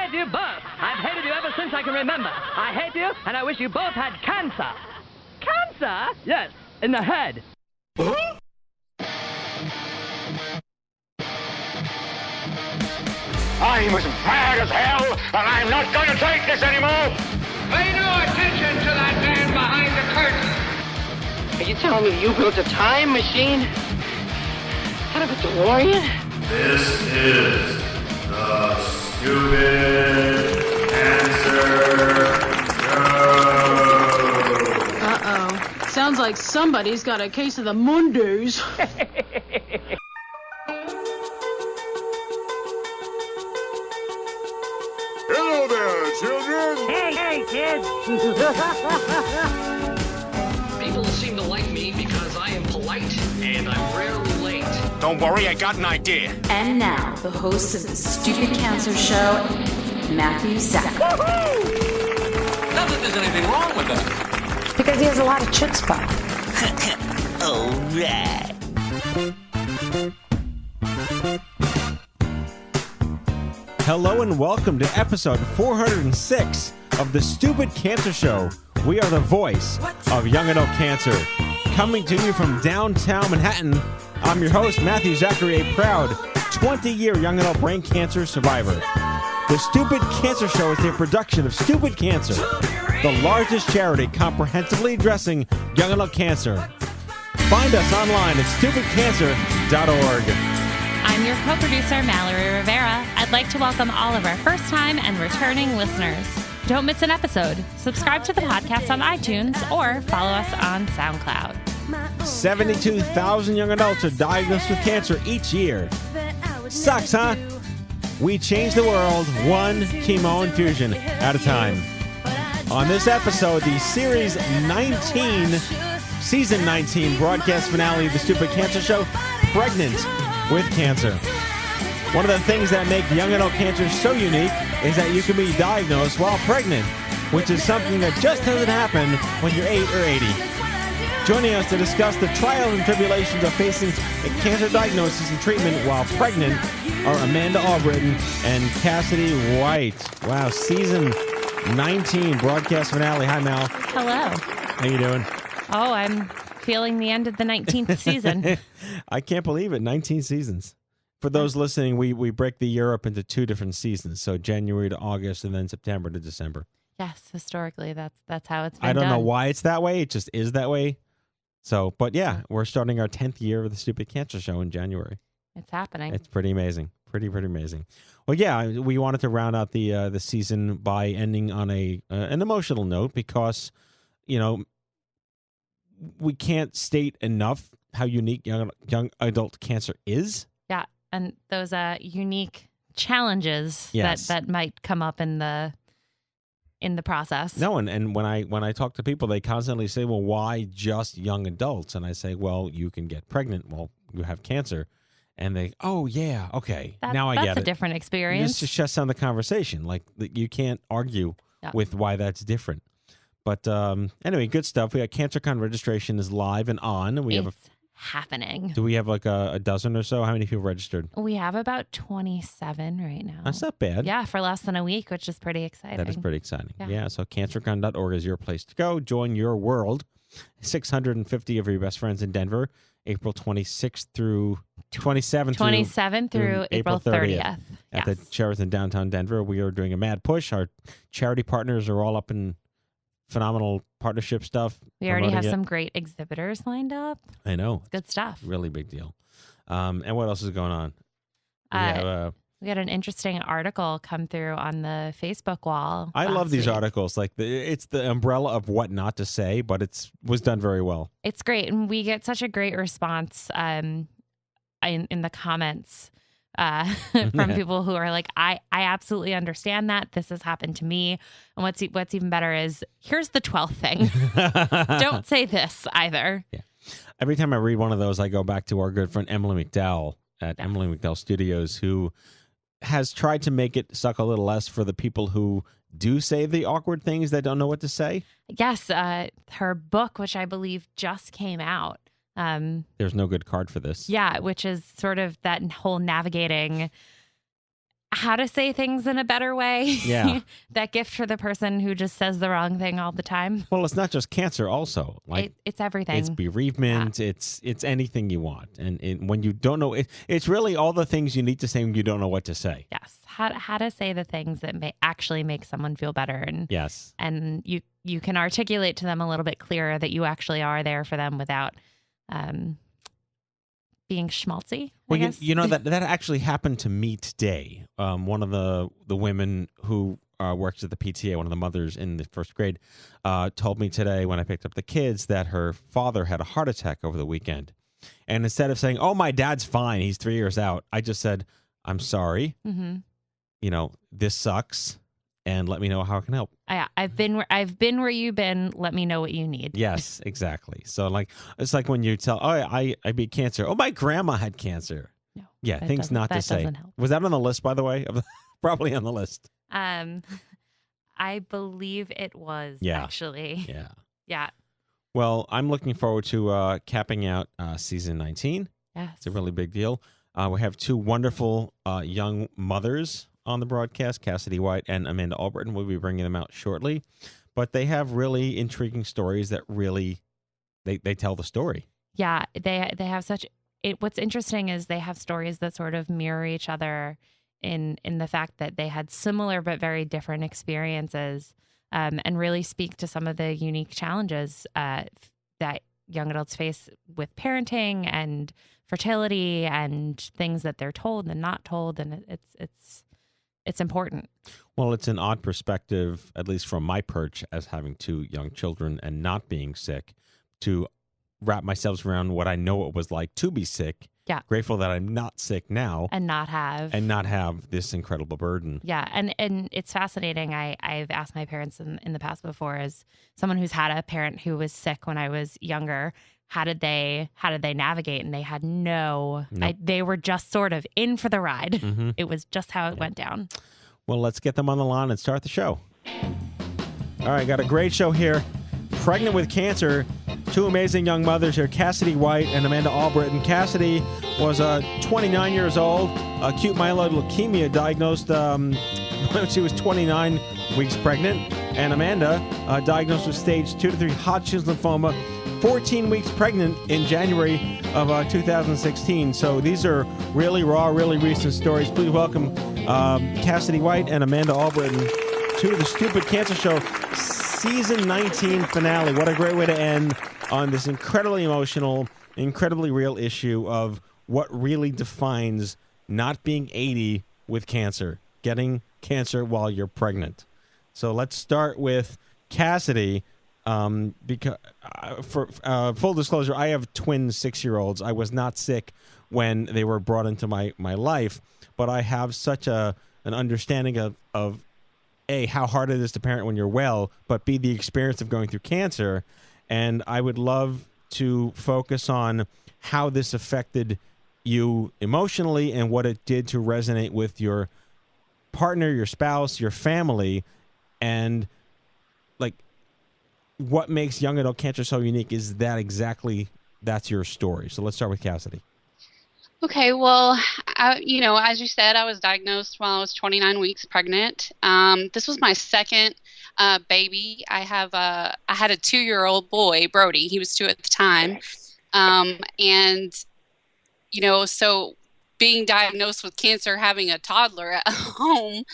hate you both. I've hated you ever since I can remember. I hate you, and I wish you both had cancer. Cancer? Yes, in the head. I'm as mad as hell, and I'm not going to take this anymore. Pay no attention to that man behind the curtain. Are you telling me you built a time machine? Out of a DeLorean? This is the Stupid Answer Show. Uh-oh. Sounds like somebody's got a case of the Mondays. Hello there, children. Hey, kids. People seem to like me because I am polite and I'm rarely late. Don't worry, I got an idea. And now, the host of the Stupid Cancer Show, Matthew Zack. Not that there's anything wrong with that. Because he has a lot of chutzpah. All right. Hello and welcome to episode 406 of the Stupid Cancer Show. We are the voice of young adult cancer. Coming to you from downtown Manhattan, I'm your host, Matthew Zachary, a proud 20-year young adult brain cancer survivor. The Stupid Cancer Show is a production of Stupid Cancer, the largest charity comprehensively addressing young adult cancer. Find us online at stupidcancer.org. I'm your co-producer, Mallory Rivera. I'd like to welcome all of our first-time and returning listeners. Don't miss an episode. Subscribe to the podcast on iTunes or follow us on SoundCloud. 72,000 young adults are diagnosed with cancer each year. Sucks, huh? We change the world one chemo infusion at a time. On this episode, the Series 19, Season 19 broadcast finale of the Stupid Cancer Show, Pregnant with Cancer. One of the things that make young adult cancer so unique is that you can be diagnosed while pregnant, which is something that just doesn't happen when you're 8 or 80. Joining us to discuss the trials and tribulations of facing a cancer diagnosis and treatment while pregnant are Amanda Albritton and Cassidy White. Wow, Season 19 broadcast finale. Hi, Mal. Hello. How you doing? Oh, I'm feeling the end of the 19th season. I can't believe it. 19 seasons. For those listening, we break the year up into two different seasons. So January to August and then September to December. Yes, historically, that's how it's been I don't done. know why it's that way. It just is that way. So, but yeah, we're starting our 10th year of the Stupid Cancer Show in January. It's happening. It's pretty amazing. Pretty amazing. Well, yeah, we wanted to round out the season by ending on an emotional note because, you know, we can't state enough how unique young adult cancer is. Yeah, and those unique challenges that might come up in the process. No, and when I talk to people, they constantly say, "Well, why just young adults?" And I say, "Well, you can get pregnant while you have cancer." And they, "Oh yeah, okay, now I get it." That's a different experience. This just shuts down the conversation. Like you can't argue with why that's different. But anyway, good stuff. We got CancerCon registration is live and on. And it's happening. Do we have like a dozen or so? How many people registered? We have about 27 right now. That's not bad. Yeah, for less than a week, which is pretty exciting. That is pretty exciting. Yeah, so cancercon.org is your place to go. Join your world. 650 of your best friends in Denver, April 26th through 27th through April 30th. At the Sheraton downtown Denver. We are doing a mad push. Our charity partners are all up in phenomenal partnership stuff. We already have some great exhibitors lined up. I know. It's good stuff. Really big deal. And what else is going on? We had an interesting article come through on the Facebook wall. I love these articles. Like it's the umbrella of what not to say, but was done very well. It's great. And we get such a great response in the comments from people who are like, I absolutely understand that. This has happened to me. And what's even better is, here's the 12th thing. Don't say this either. Yeah. Every time I read one of those, I go back to our good friend Emily McDowell at Emily McDowell Studios, who has tried to make it suck a little less for the people who do say the awkward things that don't know what to say. Yes. Her book, which I believe just came out. There's no good card for this. Yeah, which is sort of that whole navigating how to say things in a better way. Yeah. That gift for the person who just says the wrong thing all the time. Well, it's not just cancer also. Like it's everything. It's bereavement. Yeah. It's anything you want. And when you don't know, it's really all the things you need to say when you don't know what to say. Yes. How to say the things that may actually make someone feel better. And yes. And you can articulate to them a little bit clearer that you actually are there for them without being schmaltzy. Well, you know that actually happened to me today. One of the women who works at the PTA, one of the mothers in the first grade, told me today when I picked up the kids that her father had a heart attack over the weekend. And instead of saying, "Oh, my dad's fine, he's 3 years out," I just said, "I'm sorry. Mm-hmm. You know, this sucks, and let me know how I can help." I've been where you've been. Let me know what you need. Yes, exactly. So it's like when you tell, "Oh, I beat cancer." "Oh, my grandma had cancer." No. Yeah, things not to say. Help. Was that on the list, by the way? Probably on the list. I believe it was. Yeah. Actually. Yeah. Yeah. Well, I'm looking forward to capping out season 19. Yes. It's a really big deal. We have two wonderful young mothers on the broadcast, Cassidy White and Amanda Albritton. We'll be bringing them out shortly. But they have really intriguing stories that really, they tell the story. Yeah, they have such, what's interesting is they have stories that sort of mirror each other in the fact that they had similar but very different experiences, and really speak to some of the unique challenges that young adults face with parenting and fertility and things that they're told and not told, and it's important. Well, it's an odd perspective, at least from my perch as having two young children and not being sick, to wrap myself around what I know it was like to be sick. Yeah. Grateful that I'm not sick now. And not have this incredible burden. Yeah. And it's fascinating. I've asked my parents in the past before, as someone who's had a parent who was sick when I was younger, how did they navigate? And they had they were just sort of in for the ride. Mm-hmm. It was just how it went down. Well, let's get them on the line and start the show. All right, got a great show here. Pregnant with cancer, two amazing young mothers here, Cassidy White and Amanda Albritton. Cassidy was 29 years old, acute myeloid leukemia, diagnosed when she was 29 weeks pregnant. And Amanda, diagnosed with stage 2 to 3 Hodgkin's lymphoma, 14 weeks pregnant in January of 2016. So these are really raw, really recent stories. Please welcome Cassidy White and Amanda Albritton to the Stupid Cancer Show season 19 finale. What a great way to end on this incredibly emotional, incredibly real issue of what really defines not being 80 with cancer, getting cancer while you're pregnant. So let's start with Cassidy. Because for full disclosure, I have twin 6-year-olds. I was not sick when they were brought into my life, but I have such an understanding of A, how hard it is to parent when you're well, but B, the experience of going through cancer. And I would love to focus on how this affected you emotionally and what it did to resonate with your partner, your spouse, your family, and like, what makes young adult cancer so unique is that's your story. So let's start with Cassidy. Okay, well, as you said, I was diagnosed while I was 29 weeks pregnant. This was my second baby. I had a 2-year-old boy, Brody. He was 2 at the time. So being diagnosed with cancer, having a toddler at home,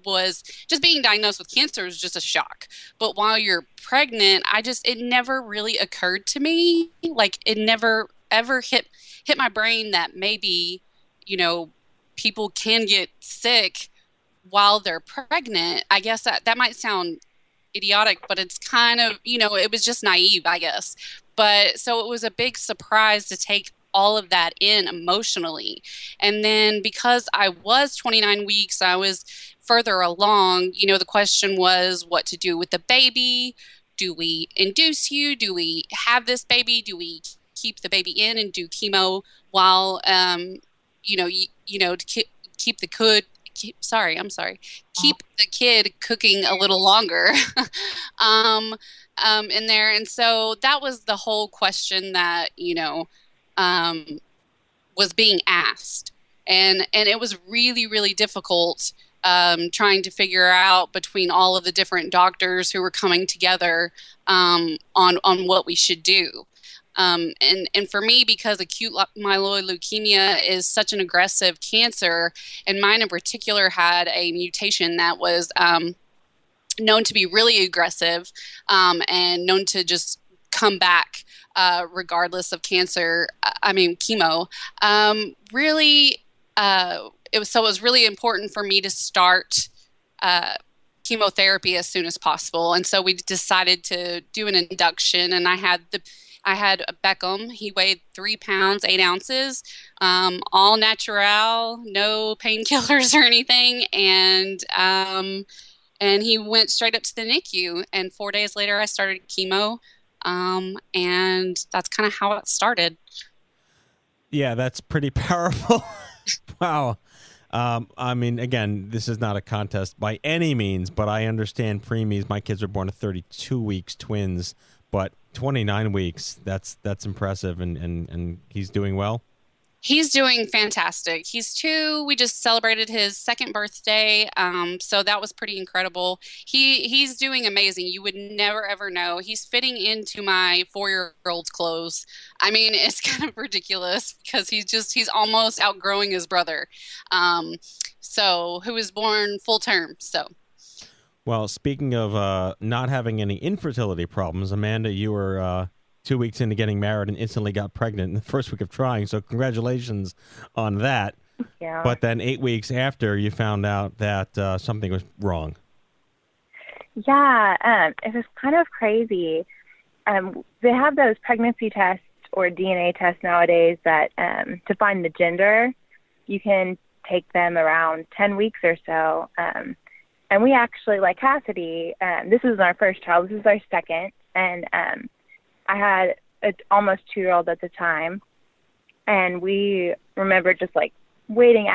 was just being diagnosed with cancer is just a shock. But while you're pregnant, it never really occurred to me, like it never ever hit my brain that maybe, people can get sick while they're pregnant. I guess that might sound idiotic, but it's kind of, it was just naive, I guess. But so it was a big surprise to take all of that in emotionally. And then because I was 29 weeks, I was further along, the question was what to do with the baby. Do we induce you? Do we have this baby? Do we keep the baby in and do chemo while, to keep the kid cooking a little longer in there. And so that was the whole question that, was being asked. and it was really, really difficult trying to figure out between all of the different doctors who were coming together on what we should do. And for me, because acute myeloid leukemia is such an aggressive cancer, and mine in particular had a mutation that was known to be really aggressive and known to just come back regardless of chemo. It was really important for me to start chemotherapy as soon as possible. And so we decided to do an induction, and I had Beckham. He weighed 3 pounds, 8 ounces, all natural, no painkillers or anything. And he went straight up to the NICU, and 4 days later I started chemo. And that's kind of how it started. Yeah, that's pretty powerful. Wow. I mean, again, this is not a contest by any means, but I understand preemies. My kids were born at 32 weeks, twins, but 29 weeks, that's impressive, and he's doing well? He's doing fantastic. He's 2. We just celebrated his 2nd birthday, so that was pretty incredible. He's doing amazing. You would never, ever know. He's fitting into my 4-year-old's clothes. I mean, it's kind of ridiculous because he's almost outgrowing his brother, so who was born full term. So. Well, speaking of not having any infertility problems, Amanda, you were 2 weeks into getting married and instantly got pregnant in the first week of trying. So congratulations on that. Yeah. But then 8 weeks after, you found out that something was wrong. Yeah, it was kind of crazy. They have those pregnancy tests or DNA tests nowadays that to find the gender, you can take them around 10 weeks or so. And we actually, like Cassidy, this was our first child. This is our second. And I had an almost 2-year-old at the time. And we remember just like waiting,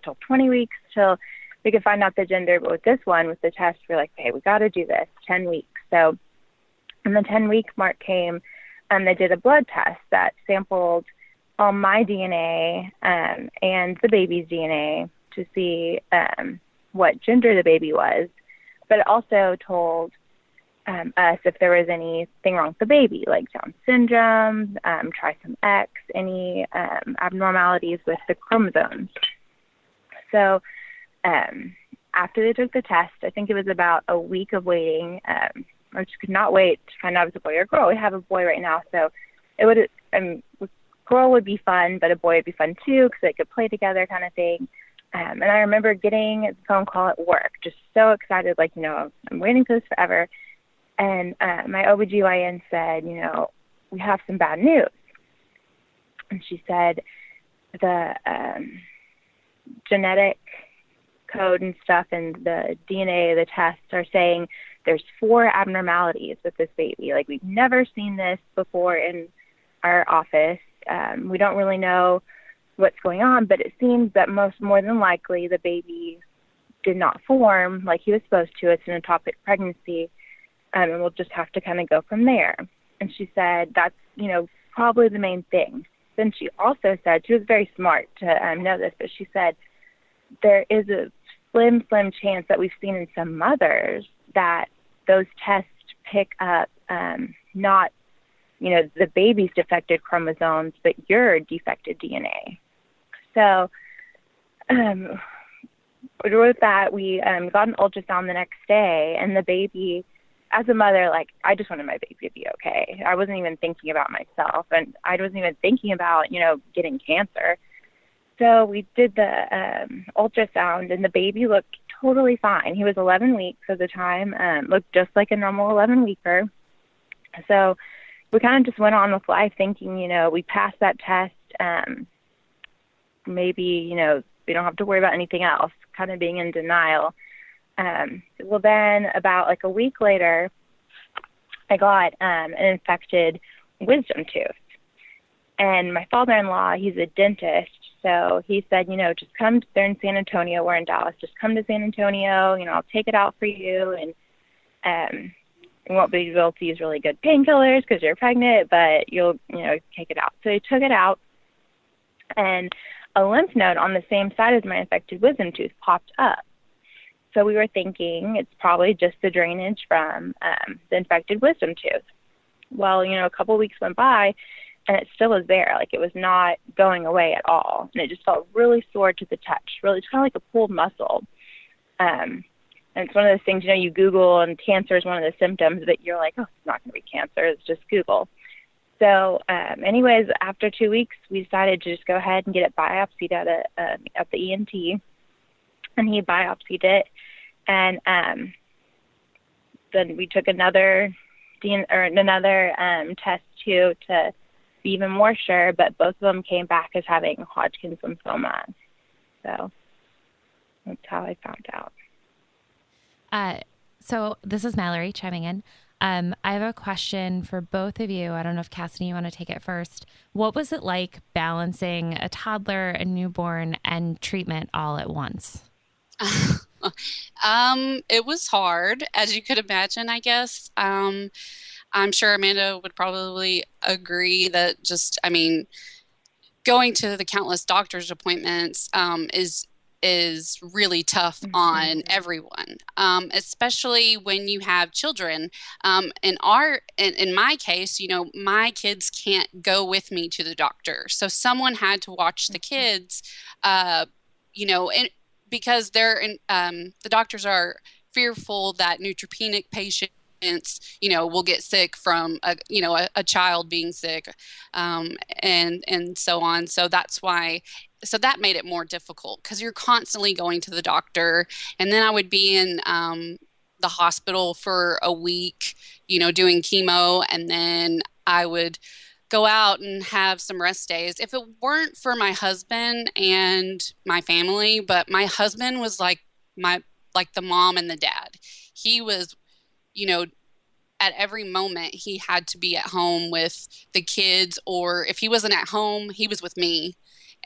till 20 weeks till we could find out the gender. But with this one, with the test, we're like, hey, we got to do this, 10 weeks. So when the 10-week mark came, they did a blood test that sampled all my DNA and the baby's DNA to see what gender the baby was, but it also told us if there was anything wrong with the baby, like Down syndrome, trisomy X, any abnormalities with the chromosomes. So after they took the test, I think it was about a week of waiting. I just could not wait to find out if it was a boy or a girl. We have a boy right now, so it would girl would be fun, but a boy would be fun too because they could play together, kind of thing. And I remember getting a phone call at work, just so excited, like, I'm waiting for this forever. And my OBGYN said, we have some bad news. And she said the genetic code and stuff and the DNA of the tests are saying there's 4 abnormalities with this baby. Like, we've never seen this before in our office. We don't really know what's going on, but it seems that more than likely the baby did not form like he was supposed to. It's an ectopic pregnancy, and we'll just have to kind of go from there. And she said that's probably the main thing. Then she also said, she was very smart to know this, but she said there is a slim chance that we've seen in some mothers that those tests pick up not the baby's defective chromosomes, but your defective DNA. So with that, we got an ultrasound the next day, and the baby, as a mother, like, I just wanted my baby to be okay. I wasn't even thinking about myself, and I wasn't even thinking about, getting cancer. So we did the ultrasound, and the baby looked totally fine. He was 11 weeks at the time, looked just like a normal 11-weeker. So we kind of just went on with life thinking, we passed that test. Maybe, we don't have to worry about anything else, kind of being in denial. Well, then about like a week later, I got an infected wisdom tooth. And my father-in-law, he's a dentist, so he said, just come. They're in San Antonio. We're in Dallas. Just come to San Antonio. I'll take it out for you. And you won't be able to use really good painkillers because you're pregnant, but you'll, take it out. So he took it out. And a lymph node on the same side as my infected wisdom tooth popped up. So we were thinking it's probably just the drainage from the infected wisdom tooth. Well, a couple weeks went by, and it still was there. Like, it was not going away at all. And it just felt really sore to the touch. Really, it's kind of like a pulled muscle. And it's one of those things, you Google, and cancer is one of the symptoms, but you're like, oh, it's not going to be cancer. It's just Google. So anyways, after 2 weeks, we decided to just go ahead and get it biopsied at the ENT. And he biopsied it. And then we took another test, too, to be even more sure, but both of them came back as having Hodgkin's lymphoma. So that's how I found out. So this is Mallory chiming in. I have a question for both of you. I don't know if Cassidy, you want to take it first. What was it like balancing a toddler, a newborn, and treatment all at once? It was hard, as you could imagine, I guess. I'm sure Amanda would probably agree that going to the countless doctor's appointments is really tough on everyone, especially when you have children. In my case, my kids can't go with me to the doctor, so someone had to watch the kids, because the doctors are fearful that neutropenic patients, will get sick from a child being sick, and so on. So that's why. So that made it more difficult because you're constantly going to the doctor, and then I would be in the hospital for a week, doing chemo, and then I would go out and have some rest days. If it weren't for my husband and my family, but my husband was like the mom and the dad. He was, at every moment he had to be at home with the kids, or if he wasn't at home, he was with me.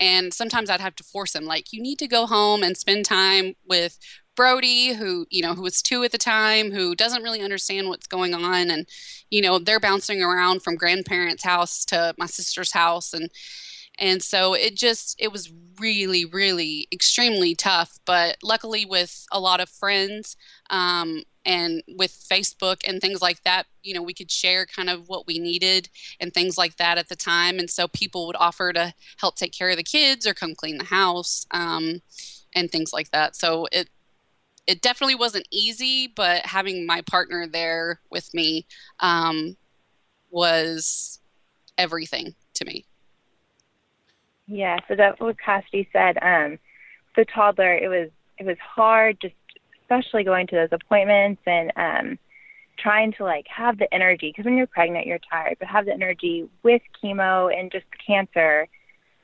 And sometimes I'd have to force him, like, you need to go home and spend time with Brody, who was 2 at the time, who doesn't really understand what's going on. And, they're bouncing around from grandparents' house to my sister's house. And so it was really, really extremely tough. But luckily with a lot of friends, and with Facebook and things like that, we could share kind of what we needed and things like that at the time. And so people would offer to help take care of the kids or come clean the house, and things like that. So it definitely wasn't easy, but having my partner there with me was everything to me. Yeah, so that's what Cassidy said. The toddler, it was hard, just especially going to those appointments and trying to have the energy, because when you're pregnant, you're tired, but have the energy with chemo and just cancer,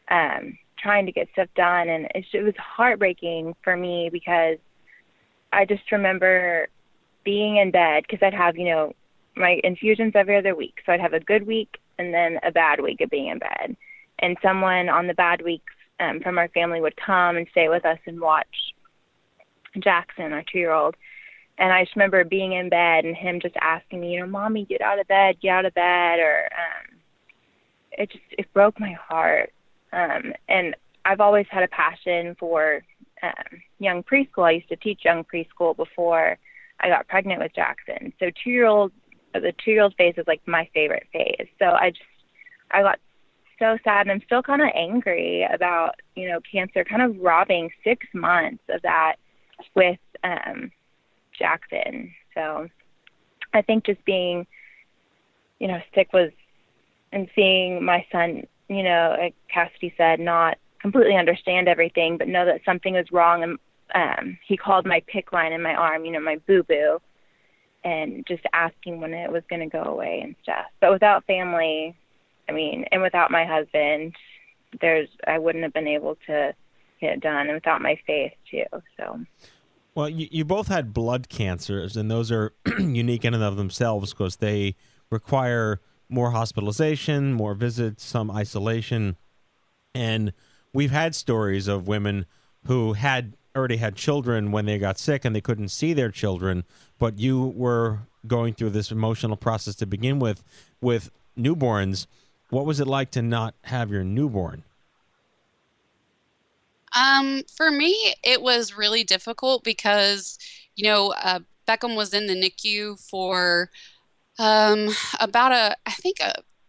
trying to get stuff done. And it was heartbreaking for me because I just remember being in bed, because I'd have, my infusions every other week. So I'd have a good week and then a bad week of being in bed. And someone on the bad weeks from our family would come and stay with us and watch Jackson, our 2-year-old. And I just remember being in bed and him just asking me, Mommy, get out of bed. Or it broke my heart. And I've always had a passion for young preschool. I used to teach young preschool before I got pregnant with Jackson. So the 2-year-old phase is like my favorite phase. So I got so sad, and I'm still kind of angry about, cancer kind of robbing 6 months of that with Jackson. So I think just being, sick and seeing my son, like Cassidy said, not completely understand everything, but know that something was wrong. And he called my PICC line in my arm, my boo-boo, and just asking when it was going to go away and stuff. But without family, and without my husband, I wouldn't have been able to get it done, and without my faith too. So, well, you both had blood cancers, and those are unique in and of themselves because they require more hospitalization, more visits, some isolation, and we've had stories of women who had already had children when they got sick and they couldn't see their children, but you were going through this emotional process to begin with newborns. What was it like to not have your newborn? For me, it was really difficult because, Beckham was in the NICU for about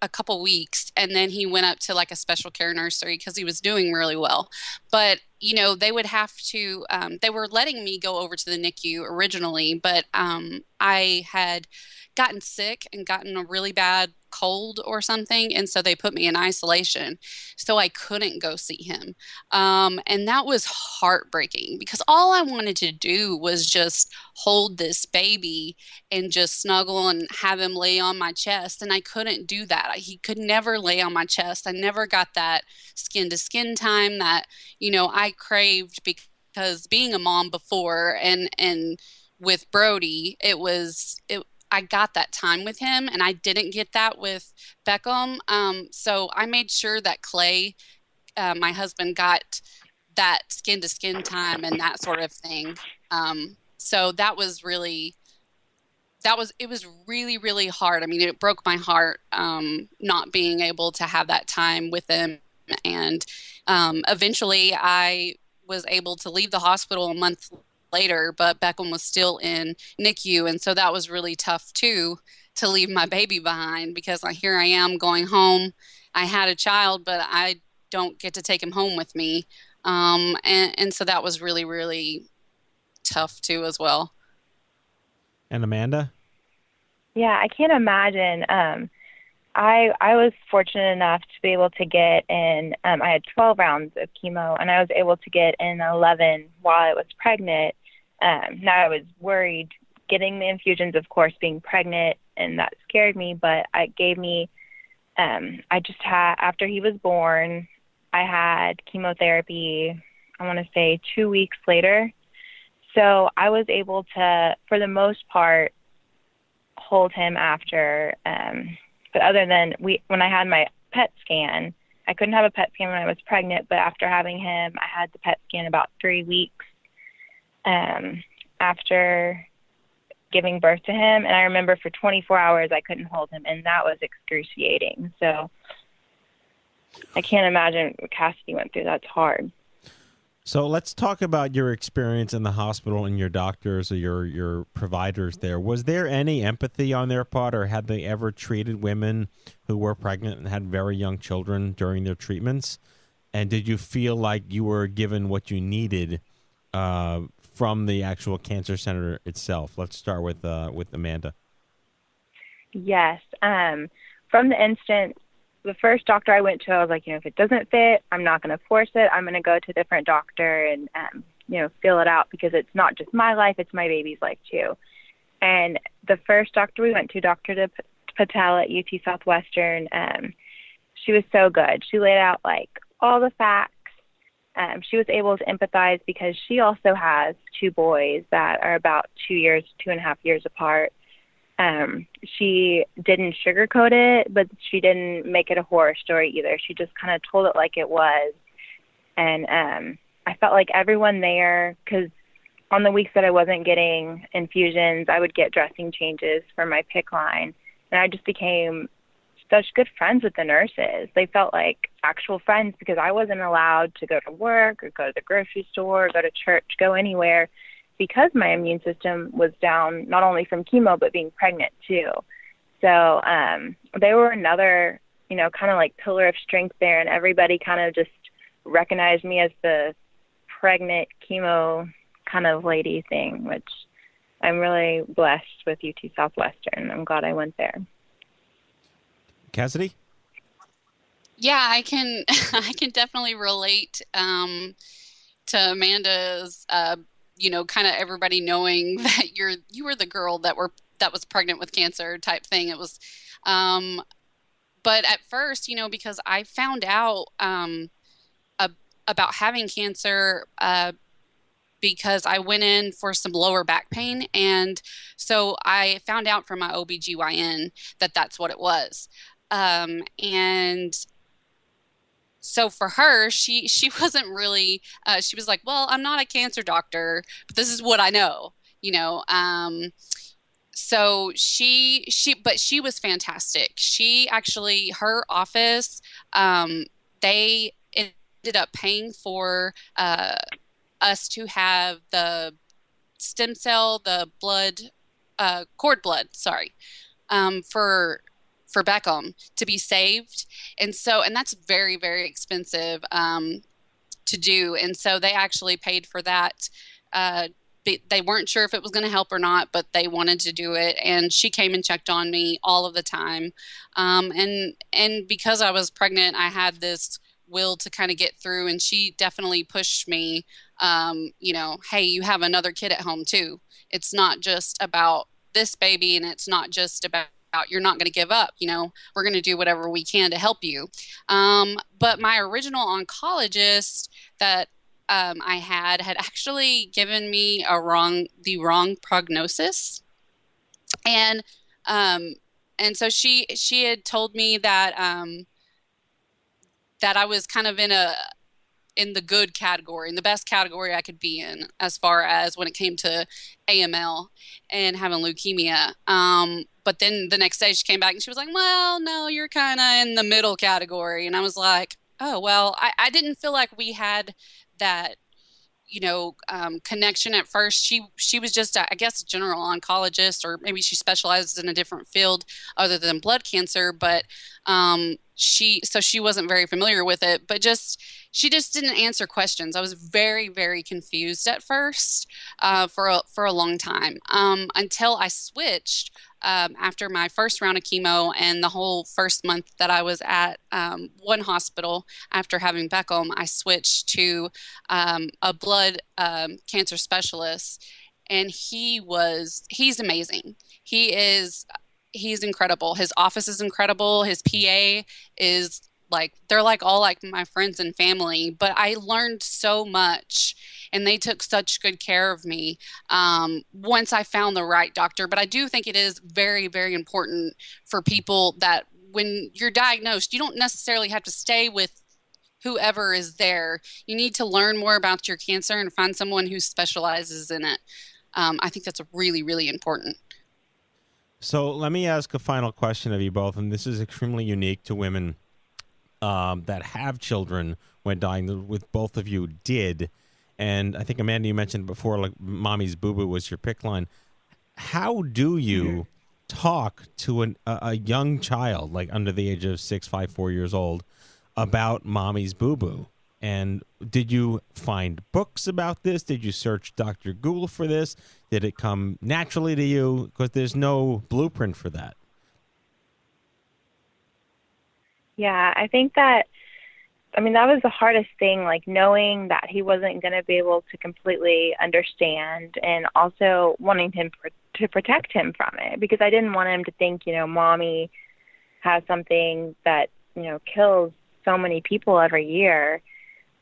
a couple weeks, and then he went up to like a special care nursery because he was doing really well. But they would have to. They were letting me go over to the NICU originally, but I had gotten sick and gotten a really bad cold or something, and so they put me in isolation, so I couldn't go see him. And that was heartbreaking because all I wanted to do was just hold this baby and just snuggle and have him lay on my chest, and I couldn't do that. He could never lay on my chest. I never got that skin to skin time that I craved, because being a mom before and with Brody, I got that time with him, and I didn't get that with Beckham. So I made sure that Clay, my husband, got that skin to skin time and that sort of thing. So it was really, really hard. I mean, it broke my heart, not being able to have that time with him. And eventually I was able to leave the hospital a month later, but Beckham was still in NICU, and so that was really tough too, to leave my baby behind, because here I am going home. I had a child, but I don't get to take him home with me, and so that was really, really tough too as well. And Amanda? Yeah, I can't imagine. I was fortunate enough to be able to get in, I had 12 rounds of chemo, and I was able to get in 11 while I was pregnant. Now, I was worried getting the infusions, of course, being pregnant, and that scared me, but it gave me, after he was born, I had chemotherapy, I want to say 2 weeks later. So I was able to, for the most part, hold him after, but other than when I had my PET scan, I couldn't have a PET scan when I was pregnant, but after having him, I had the PET scan about 3 weeks after giving birth to him. And I remember for 24 hours, I couldn't hold him, and that was excruciating. So I can't imagine what Cassidy went through. That's hard. So let's talk about your experience in the hospital and your doctors or your providers there. Was there any empathy on their part, or had they ever treated women who were pregnant and had very young children during their treatments? And did you feel like you were given what you needed from the actual cancer center itself? Let's start with Amanda. Yes. From the instant, the first doctor I went to, I was like, if it doesn't fit, I'm not going to force it. I'm going to go to a different doctor and, feel it out, because it's not just my life, it's my baby's life too. And the first doctor we went to, Dr. Patel at UT Southwestern, she was so good. She laid out all the facts. She was able to empathize because she also has 2 boys that are about 2.5 years apart. She didn't sugarcoat it, but she didn't make it a horror story either. She just kind of told it like it was. And I felt like everyone there, because on the weeks that I wasn't getting infusions, I would get dressing changes for my PICC line. And I just became such good friends with the nurses. They felt like actual friends, because I wasn't allowed to go to work or go to the grocery store or go to church, go anywhere, because my immune system was down, not only from chemo, but being pregnant too. So they were another, kind of like pillar of strength there. And everybody kind of just recognized me as the pregnant chemo kind of lady thing, which I'm really blessed with UT Southwestern. I'm glad I went there. Cassidy? Yeah, I can definitely relate to Amanda's kind of everybody knowing that you were the girl that was pregnant with cancer type thing. It was, but at first, because I found out about having cancer because I went in for some lower back pain, and so I found out from my OBGYN that that's what it was, and so for her, she wasn't really, she was like, well, I'm not a cancer doctor, but this is what I know, so but she was fantastic. She actually, her office, they ended ended up paying for us to have the stem cell, the blood, cord blood, for Beckham to be saved. And that's very, very expensive to do. And so they actually paid for that. They weren't sure if it was going to help or not, but they wanted to do it. And she came and checked on me all of the time. And because I was pregnant, I had this will to kind of get through, and she definitely pushed me, hey, you have another kid at home too. It's not just about this baby, and it's not just about you're not going to give up. We're going to do whatever we can to help you. But my original oncologist that I had actually given me the wrong prognosis. And so she had told me that that I was kind of in the good category, in the best category I could be in, as far as when it came to AML and having leukemia. But then the next day she came back and she was like, well, no, you're kind of in the middle category. And I was like, oh, well, I didn't feel like we had that, connection at first. She was just, I guess, a general oncologist, or maybe she specializes in a different field other than blood cancer. But she wasn't very familiar with it, but she just didn't answer questions. I was very, very confused at first for a long time until I switched after my first round of chemo and the whole first month that I was at one hospital after having Beckham. I switched to a blood cancer specialist, and he's amazing. He's incredible. His office is incredible. His PA is they're all like my friends and family, but I learned so much, and they took such good care of me once I found the right doctor. But I do think it is very, very important for people that when you're diagnosed, you don't necessarily have to stay with whoever is there. You need to learn more about your cancer and find someone who specializes in it. I think that's really, really important. So let me ask a final question of you both, and this is extremely unique to women that have children when dying, with both of you did. And I think, Amanda, you mentioned before, like, mommy's boo-boo was your pick line. How do you talk to a young child, like under the age of 6, 5, 4 years old, about mommy's boo-boo? And did you find books about this? Did you search Dr. Google for this? Did it come naturally to you? Because there's no blueprint for that. Yeah, I think that was the hardest thing, like knowing that he wasn't going to be able to completely understand, and also wanting him to protect him from it, because I didn't want him to think, mommy has something that, kills so many people every year.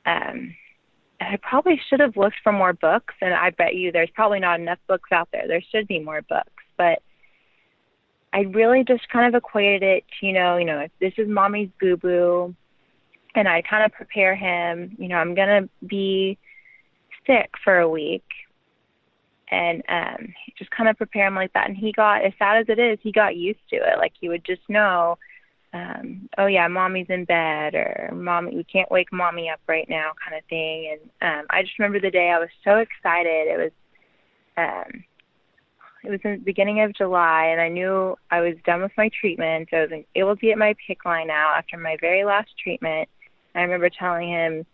I probably should have looked for more books, and I bet you there's probably not enough books out there. There should be more books, but I really just kind of equated it to, if this is mommy's boo-boo, and I kind of prepare him, I'm going to be sick for a week, and just kind of prepare him like that. And he got, as sad as it is, he got used to it. Like, he would just know, oh yeah, mommy's in bed, or mommy, we can't wake mommy up right now, kind of thing. And I just remember the day I was so excited. It was in the beginning of July, and I knew I was done with my treatment. So I was able to get my PICC line out after my very last treatment. I remember telling him,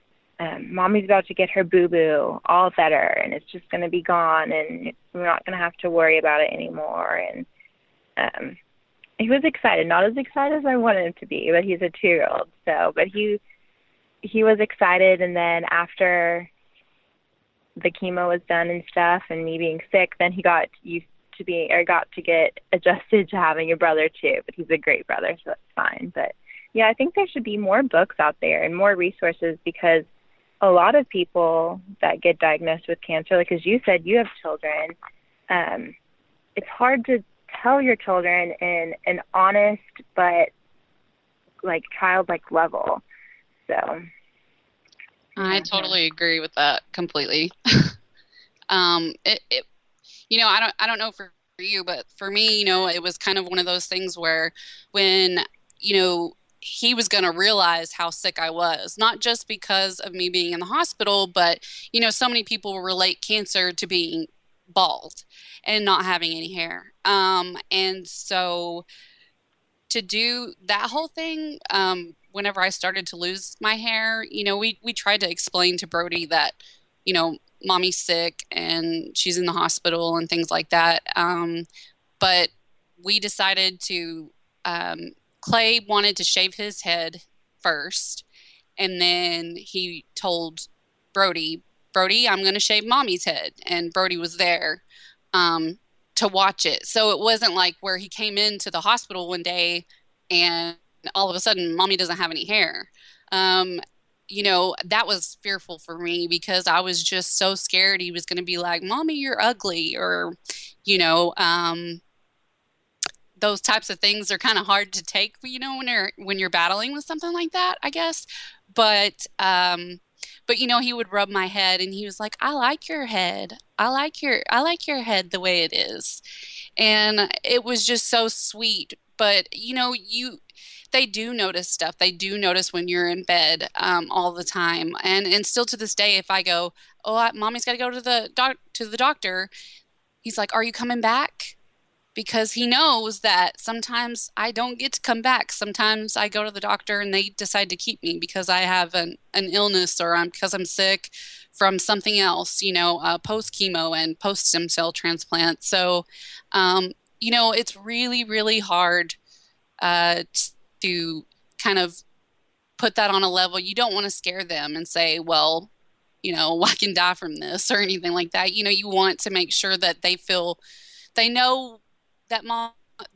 mommy's about to get her boo-boo all better, and it's just going to be gone, and we're not going to have to worry about it anymore. And he was excited, not as excited as I wanted him to be, but he's a 2-year-old. So, but he was excited. And then after the chemo was done and stuff, and me being sick, then he got to get adjusted to having a brother too. But he's a great brother, so that's fine. But yeah, I think there should be more books out there and more resources, because a lot of people that get diagnosed with cancer, like as you said, you have children, it's hard to tell your children in an honest but like childlike level. So I totally agree with that completely. I don't know for you, but for me, it was kind of one of those things where when, he was going to realize how sick I was, not just because of me being in the hospital, but, so many people relate cancer to being bald and not having any hair. And so to do that whole thing, whenever I started to lose my hair, we tried to explain to Brody that, mommy's sick and she's in the hospital and things like that. But we decided to, Clay wanted to shave his head first. And then he told Brody, I'm going to shave mommy's head. And Brody was there to watch it. So it wasn't like where he came into the hospital one day and all of a sudden mommy doesn't have any hair. That was fearful for me because I was just so scared he was going to be like, mommy, you're ugly, or, those types of things are kind of hard to take, when you're battling with something like that, I guess. But he would rub my head and he was like, I like your head. I like your head the way it is. And it was just so sweet. But, they do notice stuff. They do notice when you're in bed all the time. And still to this day, if I go, mommy's got to go to the doctor, he's like, are you coming back? Because he knows that sometimes I don't get to come back. Sometimes I go to the doctor and they decide to keep me because I have an illness or because I'm sick from something else, post chemo and post stem cell transplant. So, it's really, really hard to kind of put that on a level. You don't want to scare them and say, well, I can die from this or anything like that. You want to make sure that they know that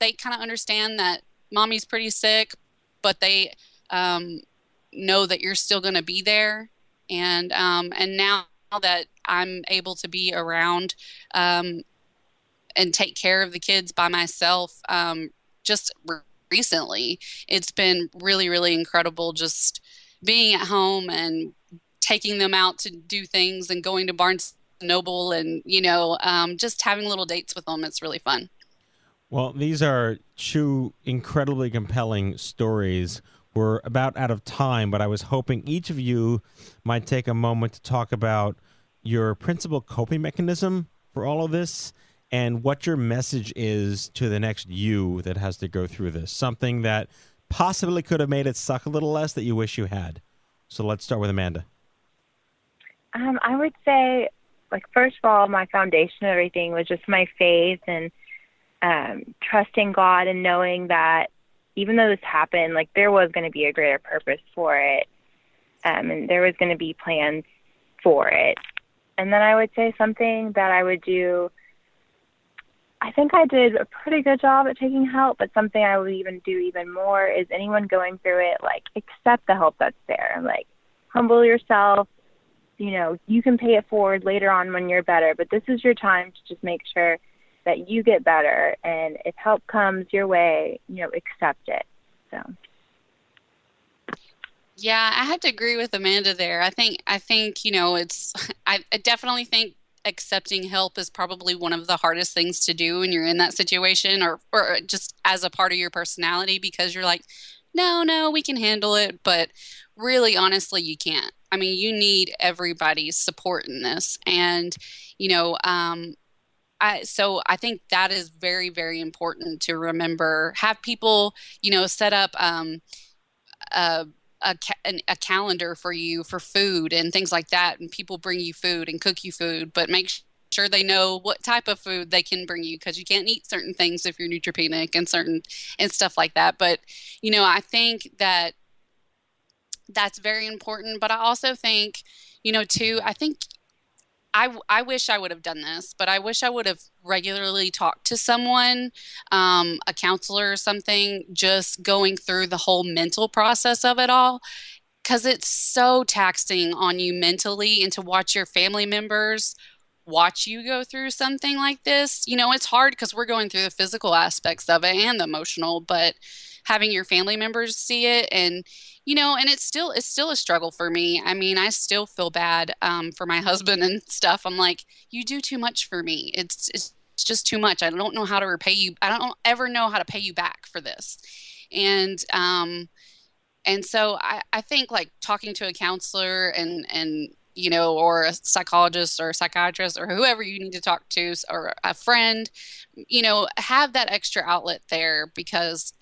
they kind of understand that mommy's pretty sick, but they know that you're still going to be there. And now that I'm able to be around and take care of the kids by myself, just recently, it's been really, really incredible just being at home and taking them out to do things and going to Barnes & Noble and, just having little dates with them. It's really fun. Well, these are two incredibly compelling stories. We're about out of time, but I was hoping each of you might take a moment to talk about your principal coping mechanism for all of this and what your message is to the next you that has to go through this. Something that possibly could have made it suck a little less that you wish you had. So let's start with Amanda. I would say, first of all, my foundation of everything was just my faith and trusting God and knowing that even though this happened, there was going to be a greater purpose for it, and there was going to be plans for it. And then I would say something that I would do, I think I did a pretty good job at taking help, but something I would even do even more is anyone going through it, accept the help that's there. Humble yourself. You can pay it forward later on when you're better, but this is your time to just make sure that you get better, and if help comes your way, accept it. So. Yeah, I have to agree with Amanda there. I think I definitely think accepting help is probably one of the hardest things to do when you're in that situation or just as a part of your personality, because you're like, no, we can handle it. But really, honestly, you can't. I mean, you need everybody's support in this. And, so I think that is very, very important to remember. Have people, set up a calendar for you for food and things like that. And people bring you food and cook you food, but make sure they know what type of food they can bring you, because you can't eat certain things if you're neutropenic and stuff like that. But, I think that's very important. But I also think, too, I think I wish I would have done this, but I wish I would have regularly talked to someone, a counselor or something, just going through the whole mental process of it all, because it's so taxing on you mentally, and to watch your family members watch you go through something like this. It's hard because we're going through the physical aspects of it and the emotional, but having your family members see it and it's still a struggle for me. I mean, I still feel bad for my husband and stuff. I'm like, you do too much for me. It's just too much. I don't know how to repay you. I don't ever know how to pay you back for this. And And so I think like talking to a counselor and or a psychologist or a psychiatrist or whoever you need to talk to, or a friend, have that extra outlet there, because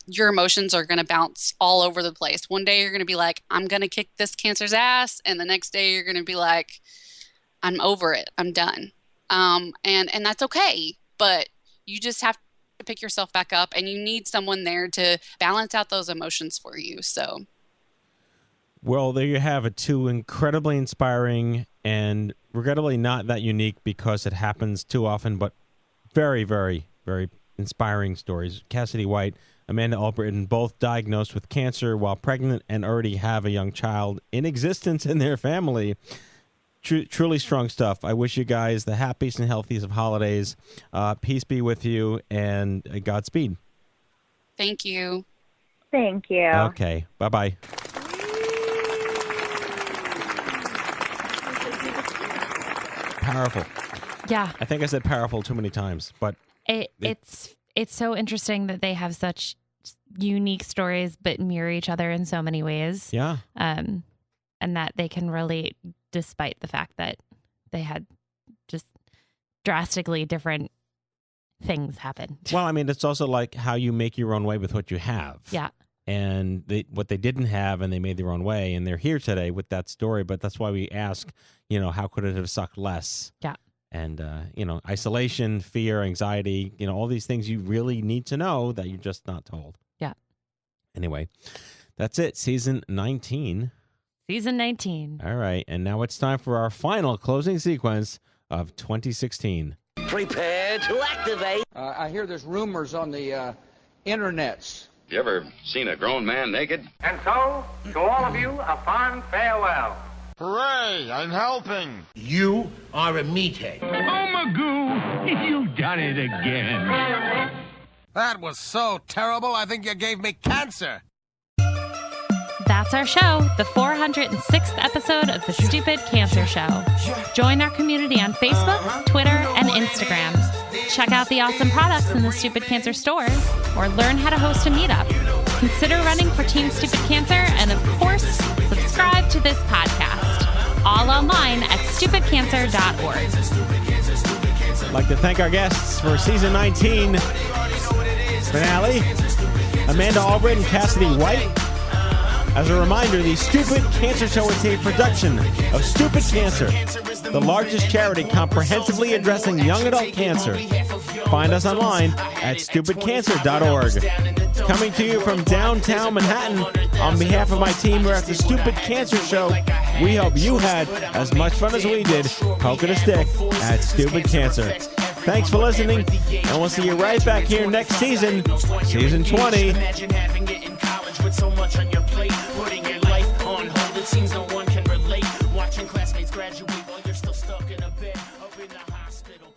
your emotions are going to bounce all over the place. One day you're going to be like, I'm going to kick this cancer's ass. And the next day you're going to be like, I'm over it. I'm done. And that's okay. But you just have to pick yourself back up, and you need someone there to balance out those emotions for you. So. Well, there you have it. Two incredibly inspiring and regrettably not that unique, because it happens too often, but very, very, very inspiring stories. Cassidy White, Amanda Albritton, both diagnosed with cancer while pregnant and already have a young child in existence in their family. Truly strong stuff. I wish you guys the happiest and healthiest of holidays. Peace be with you, and Godspeed. Thank you. Thank you. Okay. Bye-bye. Powerful. Yeah. I think I said powerful too many times, but it's so interesting that they have such unique stories but mirror each other in so many ways. Yeah. And that they can relate despite the fact that they had just drastically different things happen. Well, I mean, it's also like how you make your own way with what you have. Yeah. And what they didn't have, and they made their own way, and they're here today with that story. But that's why we ask, how could it have sucked less? Yeah. And, isolation, fear, anxiety, all these things you really need to know that you're just not told. Yeah. Anyway, that's it. Season 19. Season 19. All right. And now it's time for our final closing sequence of 2016. Prepare to activate. I hear there's rumors on the internets. You ever seen a grown man naked? And so, to all of you, a fond farewell. Hooray! I'm helping. You are a meathead. Oh, Magoo, you've done it again. That was so terrible, I think you gave me cancer. That's our show, the 406th episode of The Stupid Cancer Show. Join our community on Facebook, Twitter, and Instagram. Check out the awesome products in the Stupid Cancer store, or learn how to host a meetup. Consider running for Team Stupid Cancer, and of course, subscribe to this podcast. All online at stupidcancer.org. I'd like to thank our guests for Season 19 finale, Amanda Albritton and Cassidy White. As a reminder, the Stupid Cancer Show is a production of Stupid Cancer, the largest charity comprehensively addressing young adult cancer. Find us online at stupidcancer.org. Coming to you from downtown Manhattan, on behalf of my team here at the Stupid Cancer Show, we hope you had as much fun as we did poking a stick at Stupid Cancer. Thanks for listening, and we'll see you right back here next season, Season 20. With so much on your plate, putting your life on hold, it seems no one can relate. Watching classmates graduate while you're still stuck in a bed up in the hospital.